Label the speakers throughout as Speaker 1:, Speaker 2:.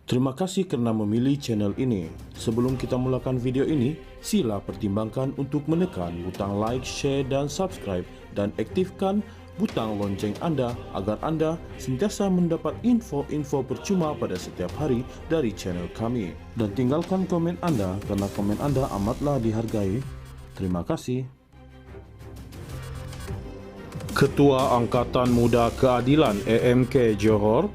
Speaker 1: Terima kasih kerana memilih channel ini. Sebelum kita mulakan video ini, sila pertimbangkan untuk menekan butang like, share dan subscribe dan aktifkan butang lonceng anda agar anda sentiasa mendapat info-info percuma pada setiap hari dari channel kami. Dan tinggalkan komen anda kerana komen anda amatlah dihargai. Terima kasih. Ketua Angkatan Muda Keadilan AMK Johor,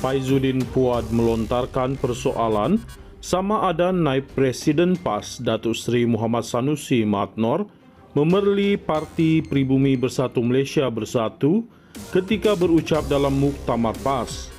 Speaker 1: Faizuddin Puad melontarkan persoalan sama ada Naib Presiden PAS Datuk Seri Muhammad Sanusi Mat Nor memerli Parti Pribumi Bersatu Malaysia Bersatu ketika berucap dalam Muktamar PAS.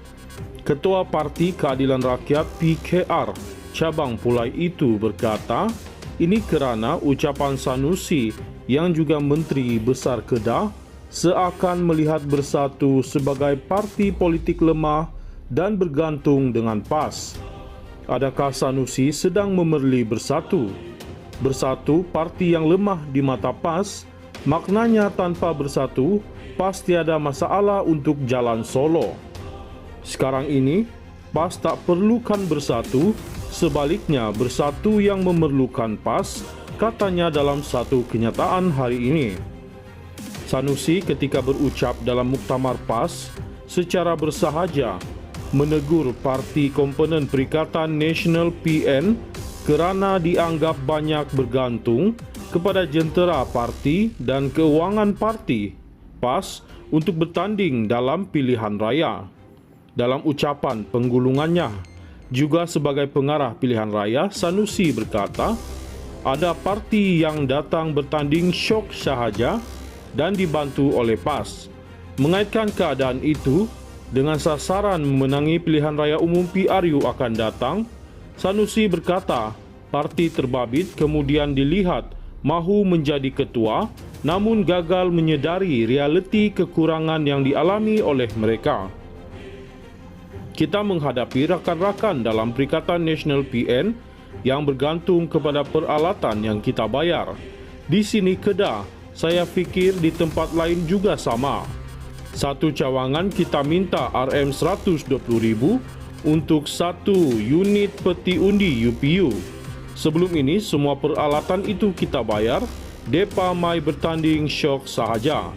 Speaker 1: Ketua Parti Keadilan Rakyat PKR cabang Pulai itu berkata, ini kerana ucapan Sanusi yang juga Menteri Besar Kedah seakan melihat Bersatu sebagai parti politik lemah dan bergantung dengan PAS. Adakah Sanusi sedang memerli Bersatu? Bersatu parti yang lemah di mata PAS, maknanya tanpa Bersatu, PAS tiada masalah untuk jalan solo. Sekarang ini, PAS tak perlukan Bersatu, sebaliknya Bersatu yang memerlukan PAS, katanya dalam satu kenyataan hari ini. Sanusi ketika berucap dalam Muktamar PAS secara bersahaja menegur parti komponen Perikatan Nasional PN kerana dianggap banyak bergantung kepada jentera parti dan keuangan parti PAS untuk bertanding dalam pilihan raya. Dalam ucapan penggulungannya, juga sebagai pengarah pilihan raya, Sanusi berkata, ada parti yang datang bertanding syok sahaja dan dibantu oleh PAS. Mengaitkan keadaan itu dengan sasaran memenangi pilihan raya umum PRU akan datang, Sanusi berkata parti terbabit kemudian dilihat mahu menjadi ketua namun gagal menyedari realiti kekurangan yang dialami oleh mereka. Kita menghadapi rakan-rakan dalam Perikatan Nasional PN yang bergantung kepada peralatan yang kita bayar. Di sini Kedah, saya fikir di tempat lain juga sama. Satu cawangan kita minta RM120,000 untuk satu unit peti undi UPU. Sebelum ini semua peralatan itu kita bayar, depa mai bertanding syok sahaja.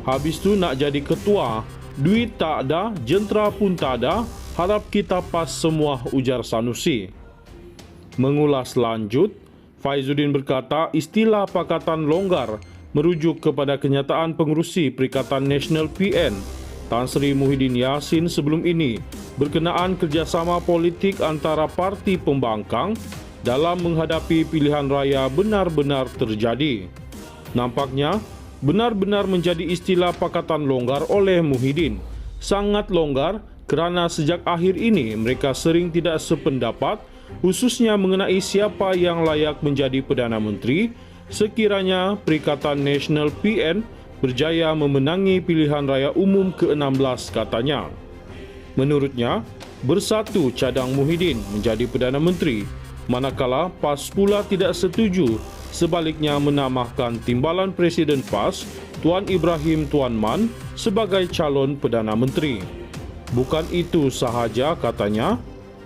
Speaker 1: Habis tu nak jadi ketua, duit tak ada, jentera pun tak ada, harap kita PAS semua, ujar Sanusi. Mengulas lanjut, Faizuddin berkata istilah Pakatan Longgar merujuk kepada kenyataan pengerusi Perikatan Nasional PN Tan Sri Muhyiddin Yassin sebelum ini berkenaan kerjasama politik antara parti pembangkang dalam menghadapi pilihan raya benar-benar terjadi. Nampaknya benar-benar menjadi istilah Pakatan Longgar oleh Muhyiddin. Sangat longgar kerana sejak akhir ini mereka sering tidak sependapat khususnya mengenai siapa yang layak menjadi Perdana Menteri sekiranya Perikatan Nasional PN berjaya memenangi pilihan raya umum ke-16 katanya. Menurutnya, Bersatu cadang Muhyiddin menjadi Perdana Menteri, manakala PAS pula tidak setuju, sebaliknya menambahkan Timbalan Presiden PAS, Tuan Ibrahim Tuan Man sebagai calon Perdana Menteri. Bukan itu sahaja katanya,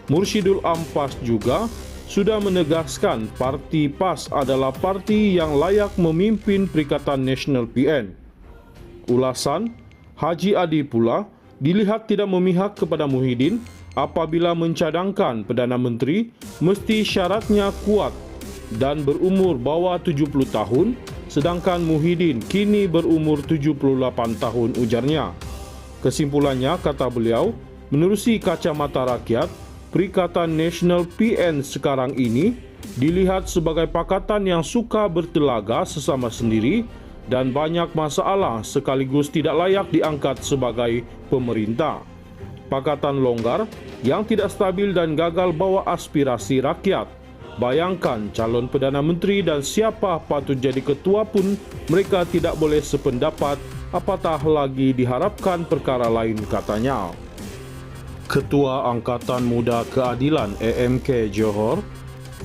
Speaker 1: Mursyidul Am PAS juga sudah menegaskan parti PAS adalah parti yang layak memimpin Perikatan Nasional PN. Ulasan, Haji Adi pula dilihat tidak memihak kepada Muhyiddin apabila mencadangkan Perdana Menteri mesti syaratnya kuat dan berumur bawah 70 tahun sedangkan Muhyiddin kini berumur 78 tahun ujarnya. Kesimpulannya, kata beliau, menerusi kacamata rakyat, Perikatan Nasional PN sekarang ini dilihat sebagai pakatan yang suka bertelaga sesama sendiri dan banyak masalah sekaligus tidak layak diangkat sebagai pemerintah. Pakatan longgar yang tidak stabil dan gagal bawa aspirasi rakyat. Bayangkan calon Perdana Menteri dan siapa patut jadi ketua pun mereka tidak boleh sependapat, apatah lagi diharapkan perkara lain katanya. Ketua Angkatan Muda Keadilan AMK Johor,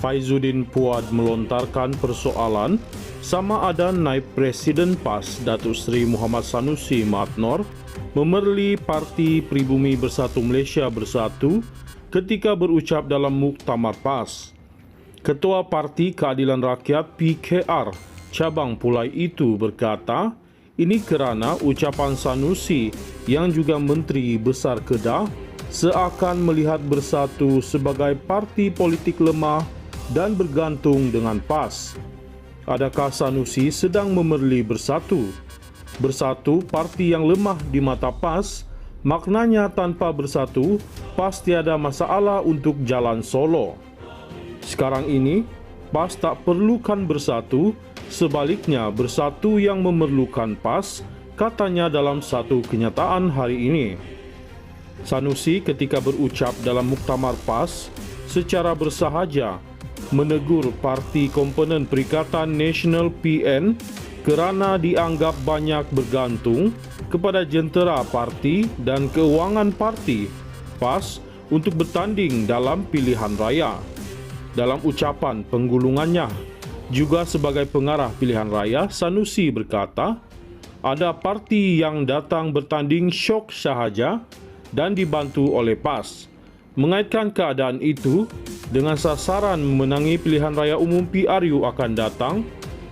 Speaker 1: Faizuddin Puad melontarkan persoalan sama ada Naib Presiden PAS Datuk Seri Muhammad Sanusi Mat Nor memerli Parti Pribumi Bersatu Malaysia Bersatu ketika berucap dalam Muktamar PAS. Ketua Parti Keadilan Rakyat PKR cabang Pulai itu berkata, ini kerana ucapan Sanusi yang juga Menteri Besar Kedah seakan melihat Bersatu sebagai parti politik lemah dan bergantung dengan PAS. Adakah Sanusi sedang memerli Bersatu? Bersatu parti yang lemah di mata PAS, maknanya tanpa Bersatu, PAS tiada masalah untuk jalan solo. Sekarang ini, PAS tak perlukan Bersatu, sebaliknya Bersatu yang memerlukan PAS, katanya dalam satu kenyataan hari ini. Sanusi ketika berucap dalam Muktamar PAS secara bersahaja menegur parti komponen Perikatan Nasional PN kerana dianggap banyak bergantung kepada jentera parti dan keuangan parti PAS untuk bertanding dalam pilihan raya. Dalam ucapan penggulungannya, juga sebagai pengarah pilihan raya, Sanusi berkata, ada parti yang datang bertanding syok sahaja dan dibantu oleh PAS. Mengaitkan keadaan itu dengan sasaran memenangi pilihan raya umum PRU akan datang,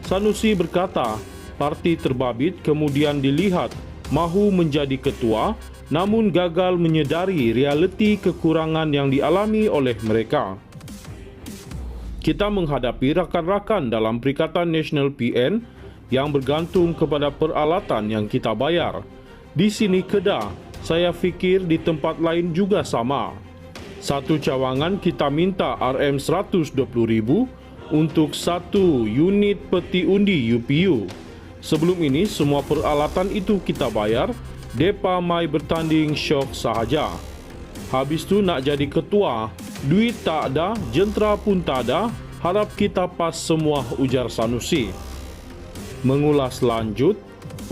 Speaker 1: Sanusi berkata, parti terbabit kemudian dilihat mahu menjadi ketua namun gagal menyedari realiti kekurangan yang dialami oleh mereka. Kita menghadapi rakan-rakan dalam Perikatan Nasional PN yang bergantung kepada peralatan yang kita bayar. Di sini Kedah, saya fikir di tempat lain juga sama. Satu cawangan kita minta RM120,000 untuk satu unit peti undi UPU. Sebelum ini semua peralatan itu kita bayar, depa mai bertanding syok sahaja. Habis tu nak jadi ketua, duit tak ada, jentera pun tak ada, harap kita PAS semua, ujar Sanusi. Mengulas lanjut,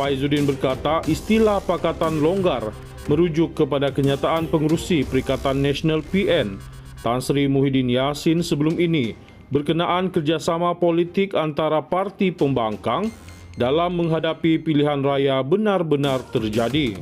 Speaker 1: Faizuddin berkata istilah Pakatan Longgar merujuk kepada kenyataan pengerusi Perikatan Nasional PN, Tan Sri Muhyiddin Yassin sebelum ini, berkenaan kerjasama politik antara parti pembangkang dalam menghadapi pilihan raya benar-benar terjadi.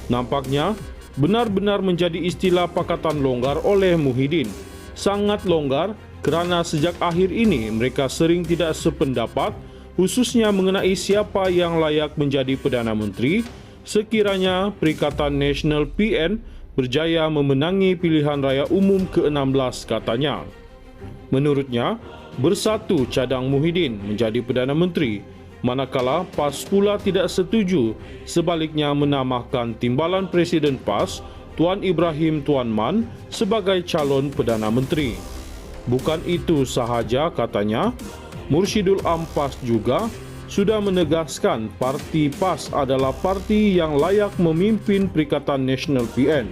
Speaker 1: Nampaknya, benar-benar menjadi istilah Pakatan Longgar oleh Muhyiddin. Sangat longgar kerana sejak akhir ini mereka sering tidak sependapat, khususnya mengenai siapa yang layak menjadi Perdana Menteri sekiranya Perikatan Nasional PN berjaya memenangi pilihan raya umum ke-16 katanya. Menurutnya, Bersatu cadang Muhyiddin menjadi Perdana Menteri, manakala PAS pula tidak setuju, sebaliknya menamakan Timbalan Presiden PAS, Tuan Ibrahim Tuan Man, sebagai calon Perdana Menteri. Bukan itu sahaja katanya, Mursyidul Am PAS juga sudah menegaskan parti PAS adalah parti yang layak memimpin Perikatan Nasional PN.